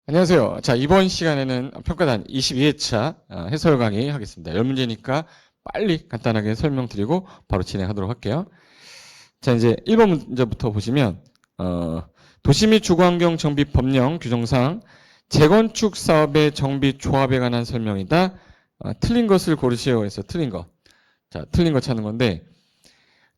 안녕하세요. 자, 이번 시간에는 평가단 22회차 해설 강의 하겠습니다. 10문제니까 빨리 간단하게 설명드리고 바로 진행하도록 할게요. 자, 이제 1번 문제부터 보시면 도시 및 주거환경 정비 법령 규정상 재건축 사업의 정비 조합에 관한 설명이다. 틀린 것을 고르시오 해서 틀린 거. 자, 틀린 거 찾는 건데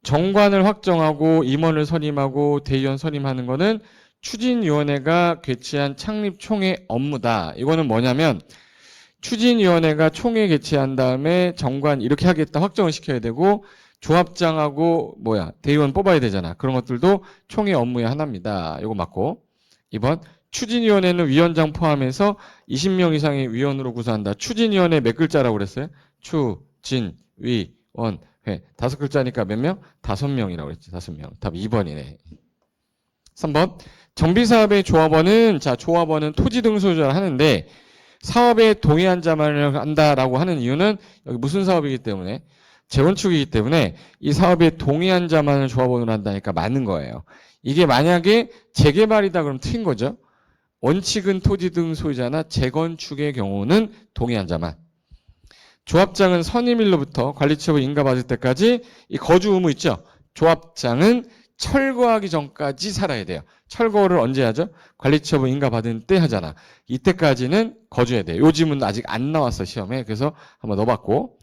정관을 확정하고 임원을 선임하고 대의원 선임하는 거는 추진위원회가 개최한 창립총회 업무다. 이거는 뭐냐면 추진위원회가 총회 개최한 다음에 정관 이렇게 하겠다 확정을 시켜야 되고 조합장하고 대의원 뽑아야 되잖아. 그런 것들도 총회 업무의 하나입니다. 이거 맞고 2번 추진위원회는 위원장 포함해서 20명 이상의 위원으로 구성한다. 추진위원회 몇 글자라고 그랬어요? 추진위원회 5글자니까 몇 명? 5명이라고 그랬지. 5명. 답 2번이네. 3번 정비사업의 조합원은 조합원은 토지 등 소유자를 하는데 사업에 동의한 자만을 한다라고 하는 이유는 여기 무슨 사업이기 때문에 재건축이기 때문에 이 사업에 동의한 자만을 조합원으로 한다니까 맞는 거예요. 이게 만약에 재개발이다 그러면 틀린 거죠. 원칙은 토지 등 소유자나 재건축의 경우는 동의한 자만. 조합장은 선임일로부터 관리처분 인가받을 때까지 이 거주 의무 있죠. 조합장은 철거하기 전까지 살아야 돼요. 철거를 언제 하죠? 관리처분 인가받은 때 하잖아. 이때까지는 거주해야 돼요. 요즘은 아직 안 나왔어 시험에. 그래서 한번 넣어봤고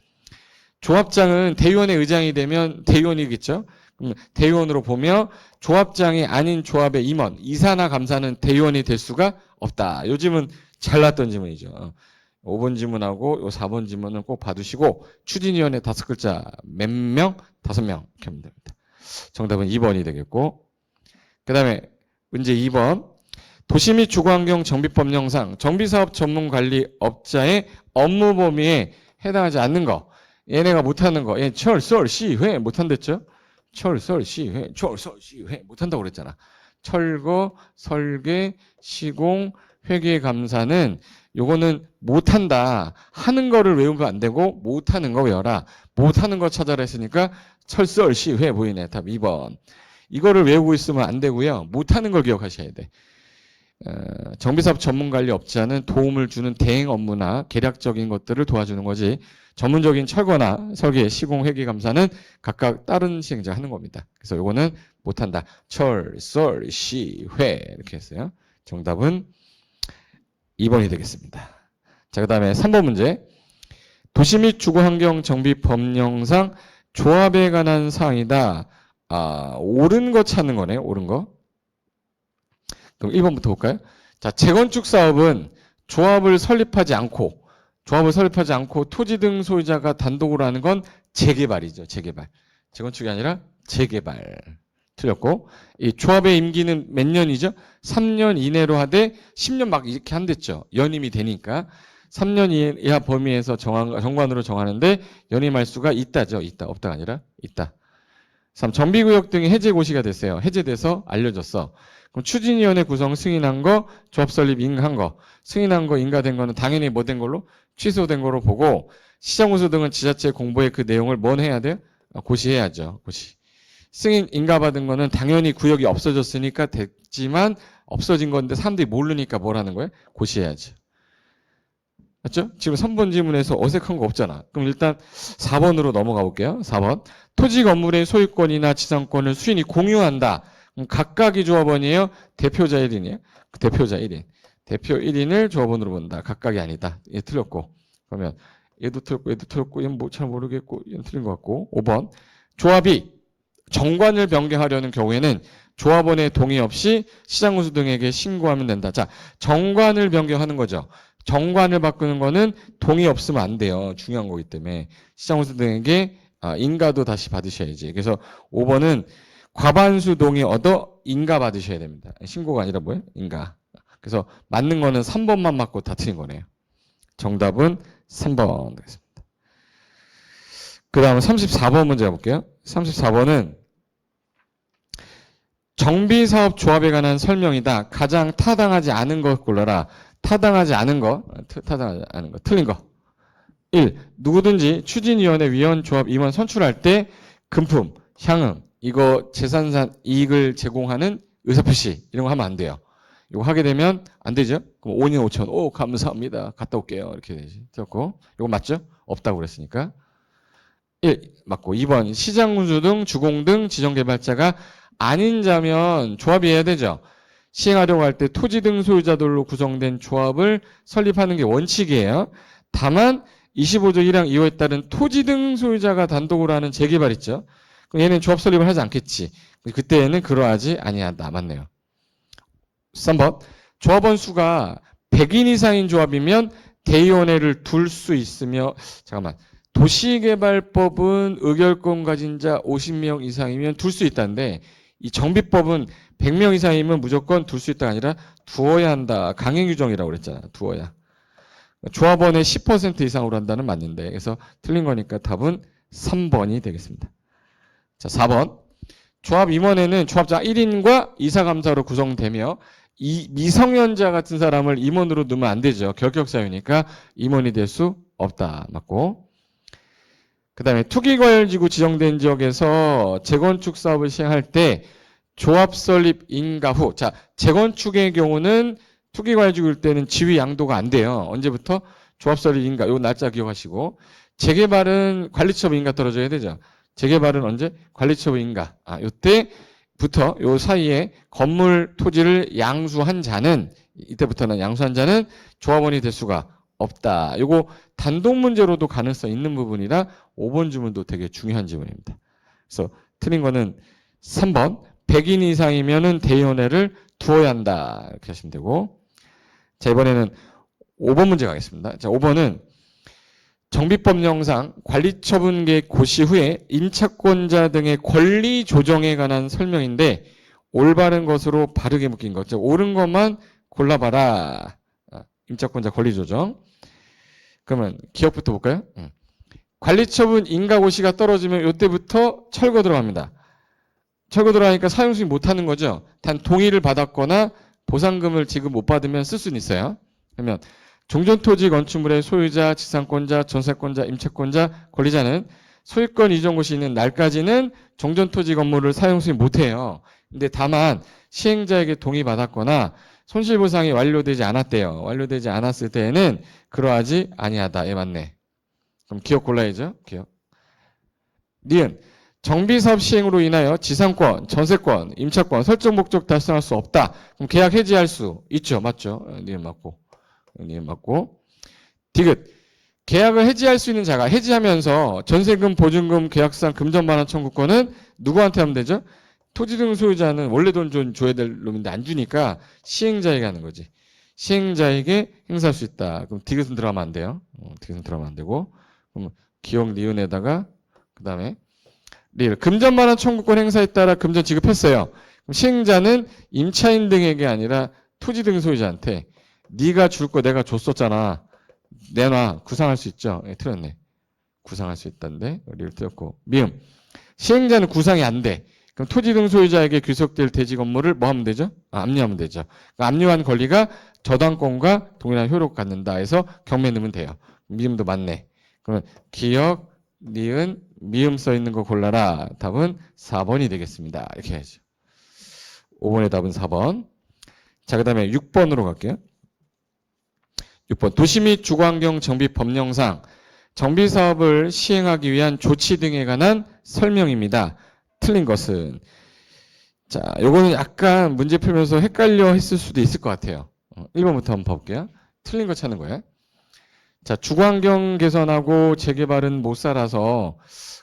조합장은 대의원의 의장이 되면 대의원이겠죠. 그럼 대의원으로 보며 조합장이 아닌 조합의 임원, 이사나 감사는 대의원이 될 수가 없다. 요즘은 잘 나왔던 지문이죠. 5번 지문하고 요 4번 지문은 꼭 봐두시고 추진위원회 5글자 몇 명? 5명 이렇게 하면 됩니다. 정답은 2번이 되겠고 그 다음에 문제 2번 도시 및 주거환경 정비법령상 정비사업 전문관리업자의 업무 범위에 해당하지 않는 거 얘네가 못하는 거 얘 철설시회 못한댔죠? 철설시회 못한다고 그랬잖아. 철거, 설계, 시공, 회계감사는 요거는 못한다. 하는 거를 외우면 안 되고 못하는 거 외워라. 못하는 거 찾아라 했으니까 철설시회 보이네. 답 2번. 이거를 외우고 있으면 안 되고요. 못하는 걸 기억하셔야 돼. 정비사업 전문관리업자는 도움을 주는 대행 업무나 계략적인 것들을 도와주는 거지 전문적인 철거나 설계, 시공, 회계감사는 각각 다른 시행자 하는 겁니다. 그래서 요거는 못한다. 철설시회 이렇게 했어요. 정답은 2번이 되겠습니다. 자, 그 다음에 3번 문제. 도시 및 주거환경 정비 법령상 조합에 관한 사항이다. 옳은 거 찾는 거네, 옳은 거. 그럼 1번부터 볼까요? 자, 재건축 사업은 조합을 설립하지 않고 토지 등 소유자가 단독으로 하는 건 재개발이죠, 재개발. 재건축이 아니라 재개발. 틀렸고, 이 조합의 임기는 몇 년이죠? 3년 이내로 하되 10년 막 이렇게 한댔죠. 연임이 되니까. 3년 이하 범위에서 정관으로 정하는데 연임할 수가 있다죠. 있다. 없다가 아니라 있다. 3. 정비구역 등이 해제 고시가 됐어요. 해제돼서 알려졌어. 그럼 추진위원회 구성 승인한 거, 조합 설립 인가한 거. 승인한 거, 인가된 거는 당연히 뭐 된 걸로? 취소된 거로 보고 시장우수 등은 지자체 공보에 그 내용을 뭔 해야 돼요? 고시해야죠. 고시. 승인 인가받은 거는 당연히 구역이 없어졌으니까 됐지만 없어진 건데 사람들이 모르니까 뭘 하는 거예요? 고시해야죠. 맞죠? 지금 3번 지문에서 어색한 거 없잖아. 그럼 일단 4번으로 넘어가 볼게요. 4번. 토지 건물의 소유권이나 지상권을 수인이 공유한다. 그럼 각각이 조합원이에요? 대표자 1인이에요? 대표자 1인. 대표 1인을 조합원으로 본다. 각각이 아니다. 얘 틀렸고. 그러면 얘도 틀렸고, 얘는 뭐 잘 모르겠고, 얘는 틀린 것 같고. 5번. 조합이 정관을 변경하려는 경우에는 조합원의 동의 없이 시장우수 등에게 신고하면 된다. 자, 정관을 변경하는 거죠. 정관을 바꾸는 거는 동의 없으면 안 돼요. 중요한 거기 때문에. 시장우수 등에게 인가도 다시 받으셔야지. 그래서 5번은 과반수 동의 얻어 인가 받으셔야 됩니다. 신고가 아니라 뭐예요? 인가. 그래서 맞는 거는 3번만 맞고 다 틀린 거네요. 정답은 3번 되겠습니다. 그 다음에 34번 문제 볼게요. 34번은 정비사업 조합에 관한 설명이다. 가장 타당하지 않은 것 골라라. 타당하지 않은 거. 틀린 거. 1. 누구든지 추진위원회 위원 조합 임원 선출할 때 금품, 향응, 이거 재산산 이익을 제공하는 의사표시 이런 거 하면 안 돼요. 이거 하게 되면 안 되죠? 그럼 5년 5천. 오, 감사합니다. 갔다 올게요. 이렇게 되지. 됐고. 이거 맞죠? 없다고 그랬으니까. 1. 맞고. 2번. 시장군수 등 주공 등 지정개발자가 아닌 자면 조합이 해야 되죠. 시행하려고 할 때 토지 등 소유자들로 구성된 조합을 설립하는 게 원칙이에요. 다만 25조 1항 2호에 따른 토지 등 소유자가 단독으로 하는 재개발 있죠. 그럼 얘는 조합 설립을 하지 않겠지. 그때에는 그러하지 아니한다. 맞네요. 3번. 조합원 수가 100인 이상인 조합이면 대의원회를 둘 수 있으며, 잠깐만. 도시개발법은 의결권 가진 자 50명 이상이면 둘 수 있다는데, 이 정비법은 100명 이상이면 무조건 둘 수 있다가 아니라 두어야 한다. 강행 규정이라고 그랬잖아. 두어야. 조합원의 10% 이상으로 한다는 맞는데, 그래서 틀린 거니까 답은 3번이 되겠습니다. 자, 4번. 조합 임원회는 조합자 1인과 이사감사로 구성되며 이 미성년자 같은 사람을 임원으로 넣으면 안 되죠. 결격사유니까 임원이 될 수 없다. 맞고. 그 다음에 투기과열지구 지정된 지역에서 재건축 사업을 시행할 때 조합 설립 인가 후. 자, 재건축의 경우는 투기과열지구일 때는 지위 양도가 안 돼요. 언제부터? 조합 설립 인가. 요 날짜 기억하시고. 재개발은 관리처분 인가 떨어져야 되죠. 재개발은 언제? 관리처분 인가. 요때부터 요 사이에 건물 토지를 양수한 자는, 이때부터는 양수한 자는 조합원이 될 수가 없다. 요거 단독 문제로도 가능성 있는 부분이라 5번 주문도 되게 중요한 지문입니다. 그래서 틀린 거는 3번. 100인 이상이면은 대의원회를 두어야 한다. 이렇게 하시면 되고. 자, 이번에는 5번 문제 가겠습니다. 자, 5번은 정비법령상 관리처분계획 고시 후에 임차권자 등의 권리 조정에 관한 설명인데 올바른 것으로 바르게 묶인 것. 옳은 것만 골라봐라. 임차권자 권리 조정. 그러면 기억부터 볼까요? 관리처분 인가고시가 떨어지면 이때부터 철거 들어갑니다. 철거 들어가니까 사용 수익 못하는 거죠. 단 동의를 받았거나 보상금을 지급 못 받으면 쓸 수는 있어요. 그러면 종전토지 건축물의 소유자, 지상권자, 전세권자, 임차권자, 권리자는 소유권 이전고시 있는 날까지는 종전토지 건물을 사용 수익 못해요. 근데 다만 시행자에게 동의받았거나 손실보상이 완료되지 않았대요. 완료되지 않았을 때에는 그러하지 아니하다. 예, 맞네. 그럼 기억 골라야죠. 기억. 니은. 정비사업 시행으로 인하여 지상권, 전세권, 임차권, 설정 목적 달성할 수 없다. 그럼 계약 해지할 수 있죠. 맞죠? 니은 맞고. 니은 맞고. 디귿. 계약을 해지할 수 있는 자가 해지하면서 전세금, 보증금, 계약상 금전반환 청구권은 누구한테 하면 되죠? 토지 등 소유자는 원래 돈 좀 줘야 될 놈인데 안 주니까 시행자에게 하는 거지. 시행자에게 행사할 수 있다. 그럼 디귿은 들어가면 안 돼요. 디귿은 들어가면 안 되고. 그럼 기억 니은에다가 그 다음에 리을. 금전반환 청구권 행사에 따라 금전 지급했어요. 그럼 시행자는 임차인 등에게 아니라 토지 등 소유자한테 네가 줄 거 내가 줬었잖아. 내놔. 구상할 수 있죠. 예, 틀렸네. 구상할 수 있다는데 리을 틀렸고. 미음. 시행자는 구상이 안 돼. 그럼 토지 등 소유자에게 귀속될 대지 건물을 뭐 하면 되죠? 압류하면 되죠. 그러니까 압류한 권리가 저당권과 동일한 효력을 갖는다 해서 경매에 넣으면 돼요. 미음도 맞네. 그러면 기억, 니은, 미음 써 있는 거 골라라. 답은 4번이 되겠습니다. 이렇게 해야죠. 5번의 답은 4번. 자, 그 다음에 6번으로 갈게요. 6번. 도시 및 주거환경 정비 법령상 정비사업을 시행하기 위한 조치 등에 관한 설명입니다. 틀린 것은. 자, 요거는 약간 문제 풀면서 헷갈려 했을 수도 있을 것 같아요. 1번부터 한번 봐볼게요. 틀린 거 찾는 거예요. 자, 주거환경 개선하고 재개발은 못 살아서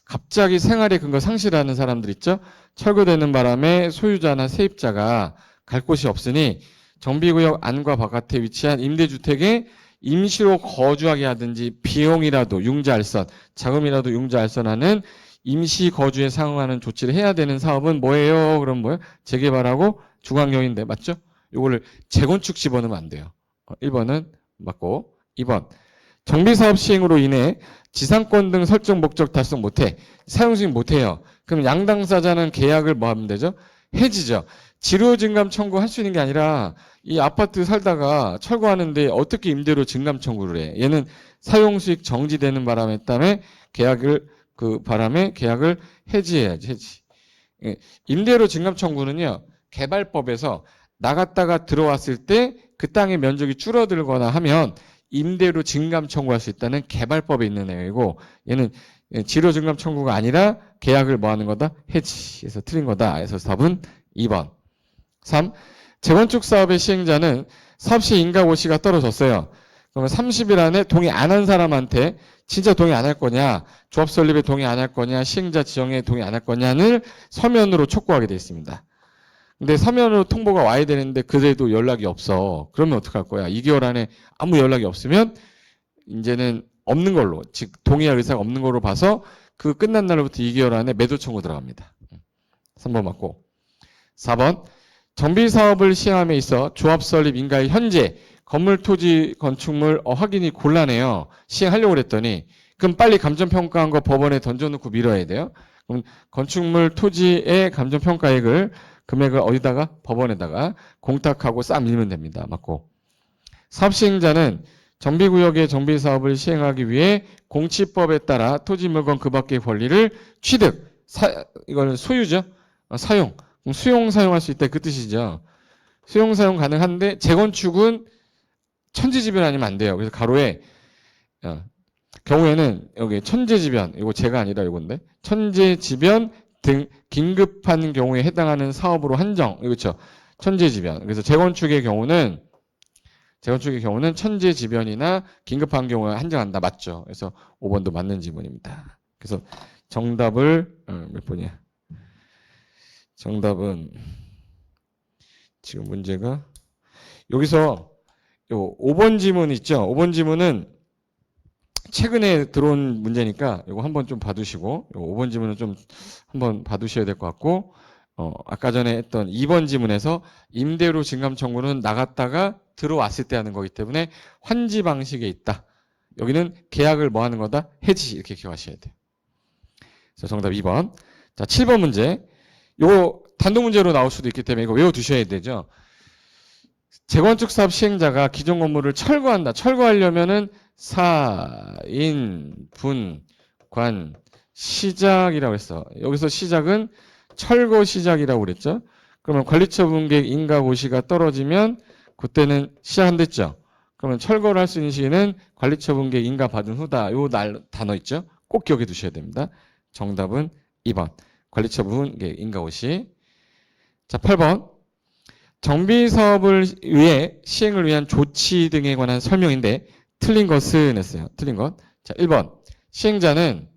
갑자기 생활의 근거 상실하는 사람들 있죠? 철거되는 바람에 소유자나 세입자가 갈 곳이 없으니 정비구역 안과 바깥에 위치한 임대주택에 임시로 거주하게 하든지 비용이라도 융자알선, 자금이라도 융자알선하는 임시 거주에 상응하는 조치를 해야 되는 사업은 뭐예요? 그럼 뭐예요? 재개발하고 주거환경인데 맞죠? 이거를 재건축 집어넣으면 안 돼요. 1번은 맞고 2번. 정비사업 시행으로 인해 지상권 등 설정 목적 달성 못해. 사용수익 못해요. 그럼 양당사자는 계약을 뭐 하면 되죠? 해지죠. 지료 증감 청구할 수 있는 게 아니라 이 아파트 살다가 철거하는데 어떻게 임대료 증감 청구를 해? 얘는 사용수익 정지되는 바람에 따라 계약을 해지해야지. 해지. 임대료 증감 청구는요. 개발법에서 나갔다가 들어왔을 때 그 땅의 면적이 줄어들거나 하면 임대료 증감 청구할 수 있다는 개발법에 있는 내용이고, 얘는 지료 증감 청구가 아니라 계약을 뭐 하는 거다? 해지해서 틀린 거다. 그래서 답은 2번. 3. 재건축 사업의 시행자는 사업 시 인가 고시가 떨어졌어요. 그러면 30일 안에 동의 안 한 사람한테 진짜 동의 안 할 거냐, 조합 설립에 동의 안 할 거냐, 시행자 지정에 동의 안 할 거냐를 서면으로 촉구하게 되어 있습니다. 근데 서면으로 통보가 와야 되는데 그래도 연락이 없어. 그러면 어떡할 거야? 2개월 안에 아무 연락이 없으면 이제는 없는 걸로, 즉 동의할 의사가 없는 걸로 봐서 그 끝난 날부터 2개월 안에 매도 청구 들어갑니다. 3번 맞고. 4번. 정비 사업을 시행함에 있어 조합 설립 인가의 현재 건물, 토지, 건축물 확인이 곤란해요. 시행하려고 그랬더니 그럼 빨리 감정평가한 거 법원에 던져놓고 미뤄야 돼요. 그럼 건축물, 토지의 감정평가액을 금액을 어디다가? 법원에다가 공탁하고 싹 밀면 됩니다. 맞고. 사업시행자는 정비구역의 정비사업을 시행하기 위해 공치법에 따라 토지, 물건 그 밖의 권리를 취득, 이걸 소유죠. 사용. 수용, 사용할 수 있다 그 뜻이죠. 수용, 사용 가능한데 재건축은 천지지변 아니면 안 돼요. 그래서 가로에 경우에는 여기 천재지변, 이거 제가 아니라 이건데 천재지변 등 긴급한 경우에 해당하는 사업으로 한정. 그렇죠. 천재지변. 그래서 재건축의 경우는 천재지변이나 긴급한 경우에 한정한다. 맞죠. 그래서 5번도 맞는 지문입니다. 그래서 정답을 몇 번이야? 정답은 지금 문제가 여기서 요 5번 지문 있죠. 5번 지문은 최근에 들어온 문제니까 이거 한번 좀 봐두시고, 요 5번 지문은 좀 한번 봐두셔야 될 것 같고, 아까 전에 했던 2번 지문에서 임대료 증감 청구는 나갔다가 들어왔을 때 하는 거기 때문에 환지 방식에 있다. 여기는 계약을 뭐 하는 거다? 해지, 이렇게 기억하셔야 돼요. 그래서 정답 2번. 자, 7번 문제. 요거 단독 문제로 나올 수도 있기 때문에 이거 외워두셔야 되죠. 재건축 사업 시행자가 기존 건물을 철거한다. 철거하려면은 사인, 분, 관, 시작이라고 했어. 여기서 시작은 철거 시작이라고 그랬죠. 그러면 관리처분계획 인가 고시가 떨어지면 그때는 시작한댔죠. 그러면 철거를 할 수 있는 시기는 관리처분계획 인가 받은 후다. 요 단어 있죠. 꼭 기억해 두셔야 됩니다. 정답은 2번. 관리처분계획 인가 고시. 자, 8번. 정비 사업을 위해 시행을 위한 조치 등에 관한 설명인데 틀린 것은 했어요. 틀린 것. 자, 1번. 시행자는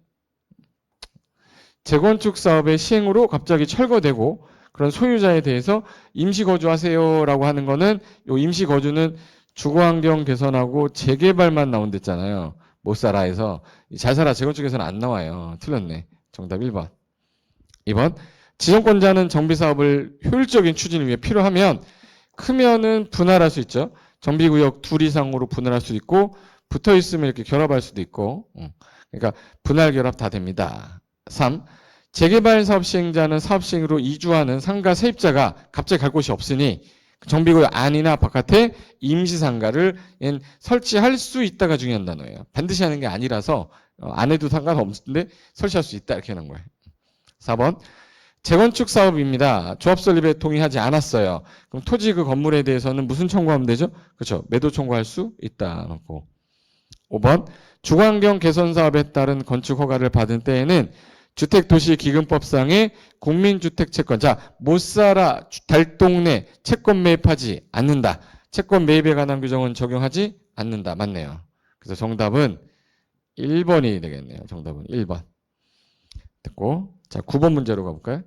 재건축 사업의 시행으로 갑자기 철거되고 그런 소유자에 대해서 임시 거주하세요라고 하는 거는 요 임시 거주는 주거환경 개선하고 재개발만 나온댔잖아요. 못 살아 해서 잘 살아 재건축에서는 안 나와요. 틀렸네. 정답 1번. 2번. 지정권자는 정비사업을 효율적인 추진을 위해 필요하면 크면은 분할할 수 있죠. 정비구역 2 이상으로 분할할 수도 있고 붙어있으면 이렇게 결합할 수도 있고 그러니까 분할 결합 다 됩니다. 3. 재개발 사업 시행자는 사업 시행으로 이주하는 상가 세입자가 갑자기 갈 곳이 없으니 정비구역 안이나 바깥에 임시상가를 설치할 수 있다가 중요한 단어예요. 반드시 하는 게 아니라서 안 해도 상관없는데 설치할 수 있다 이렇게 하는 거예요. 4번. 재건축 사업입니다. 조합 설립에 동의하지 않았어요. 그럼 토지 그 건물에 대해서는 무슨 청구하면 되죠? 그렇죠. 매도 청구할 수 있다. 5번. 주거환경 개선 사업에 따른 건축 허가를 받은 때에는 주택도시기금법상의 국민주택채권. 자, 못 살아 달동네 채권 매입하지 않는다. 채권 매입에 관한 규정은 적용하지 않는다. 맞네요. 그래서 정답은 1번이 되겠네요. 정답은 1번. 됐고. 자, 9번 문제로 가볼까요?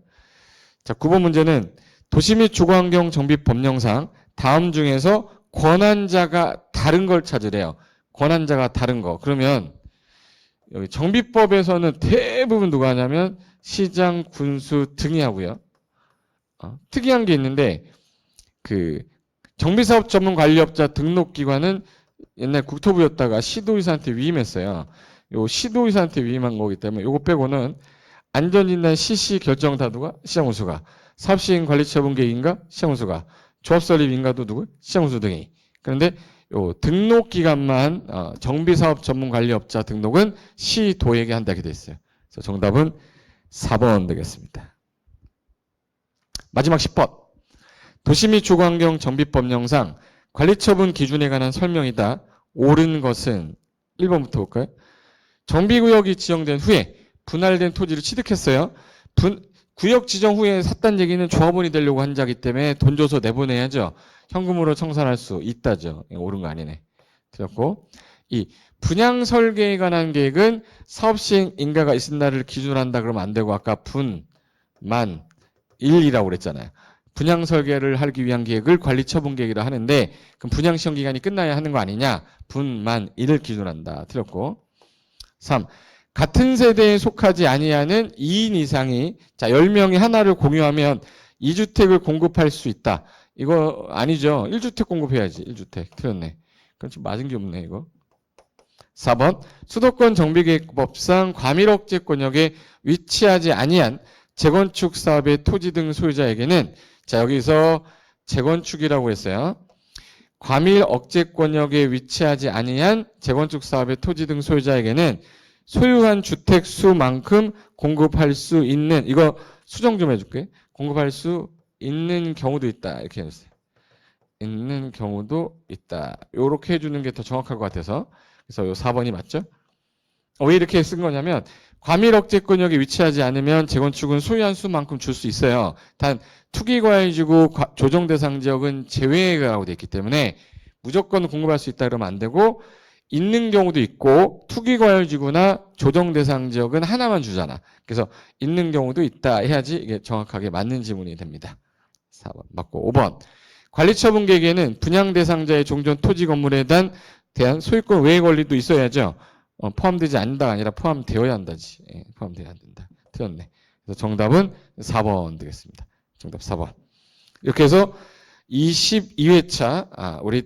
자, 9번 문제는 도시 및 주거환경 정비 법령상 다음 중에서 권한자가 다른 걸 찾으래요. 권한자가 다른 거. 그러면 여기 정비법에서는 대부분 누가 하냐면 시장, 군수 등이 하고요. 특이한 게 있는데 그 정비사업 전문관리업자 등록기관은 옛날 국토부였다가 시도의사한테 위임했어요. 요 시도의사한테 위임한 거기 때문에 요거 빼고는 안전진단 CC 결정 다 누가? 시장군수가. 사업시행 관리처분계획인가? 시장군수가. 조합설립인가도 누구? 시장군수 등이. 그런데 요 등록기관만 정비사업 전문관리업자 등록은 시도에게 한다게 돼 있어요. 그래서 정답은 4번 되겠습니다. 마지막 10번. 도시 및 주거환경 정비법령상 관리처분 기준에 관한 설명이다. 옳은 것은 1번부터 볼까요? 정비구역이 지정된 후에 분할된 토지를 취득했어요. 구역 지정 후에 샀다는 얘기는 조합원이 되려고 한 자기 때문에 돈 줘서 내보내야죠. 현금으로 청산할 수 있다죠. 옳은 거 아니네. 틀렸고. 이 분양 설계에 관한 계획은 사업 시행 인가가 있은 날을 기준으로 한다 그러면 안 되고 아까 분, 만, 일이라고 그랬잖아요. 분양 설계를 하기 위한 계획을 관리 처분 계획이라 하는데 그럼 분양 시험 기간이 끝나야 하는 거 아니냐? 분, 만, 일을 기준으로 한다. 틀렸고. 3. 같은 세대에 속하지 아니하는 2인 이상이 자 10명이 하나를 공유하면 2주택을 공급할 수 있다. 이거 아니죠. 1주택 공급해야지. 1주택. 틀렸네. 그럼 좀 맞은 게 없네 이거. 4번 수도권 정비계획법상 과밀억제권역에 위치하지 아니한 재건축 사업의 토지 등 소유자에게는 자 여기서 재건축이라고 했어요. 과밀억제권역에 위치하지 아니한 재건축 사업의 토지 등 소유자에게는 소유한 주택 수만큼 공급할 수 있는 이거 수정 좀 해줄게. 공급할 수 있는 경우도 있다 이렇게 해주세요. 있는 경우도 있다. 이렇게 해주는 게 더 정확할 것 같아서 그래서 요 4번이 맞죠? 왜 이렇게 쓴 거냐면 과밀억제권역에 위치하지 않으면 재건축은 소유한 수만큼 줄 수 있어요. 단 투기과열지구 조정대상 지역은 제외라고 되어 있기 때문에 무조건 공급할 수 있다 그러면 안 되고 있는 경우도 있고 투기과열지구나 조정대상 지역은 하나만 주잖아. 그래서 있는 경우도 있다 해야지 이게 정확하게 맞는 지문이 됩니다. 4번 맞고 5번 관리처분 계획에는 분양 대상자의 종전 토지 건물에 대한 소유권 외의 권리도 있어야죠. 포함되지 않는다가 아니라 포함되어야 한다지. 예, 포함되어야 한다. 틀렸네. 그래서 정답은 4번 되겠습니다. 정답 4번. 이렇게 해서 22회차 우리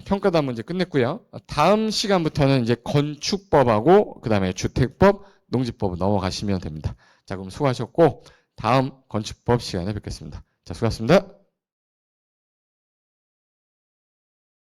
평가단 문제 끝냈고요. 다음 시간부터는 이제 건축법하고 그 다음에 주택법, 농지법 넘어가시면 됩니다. 자 그럼 수고하셨고 다음 건축법 시간에 뵙겠습니다. 자 수고하셨습니다.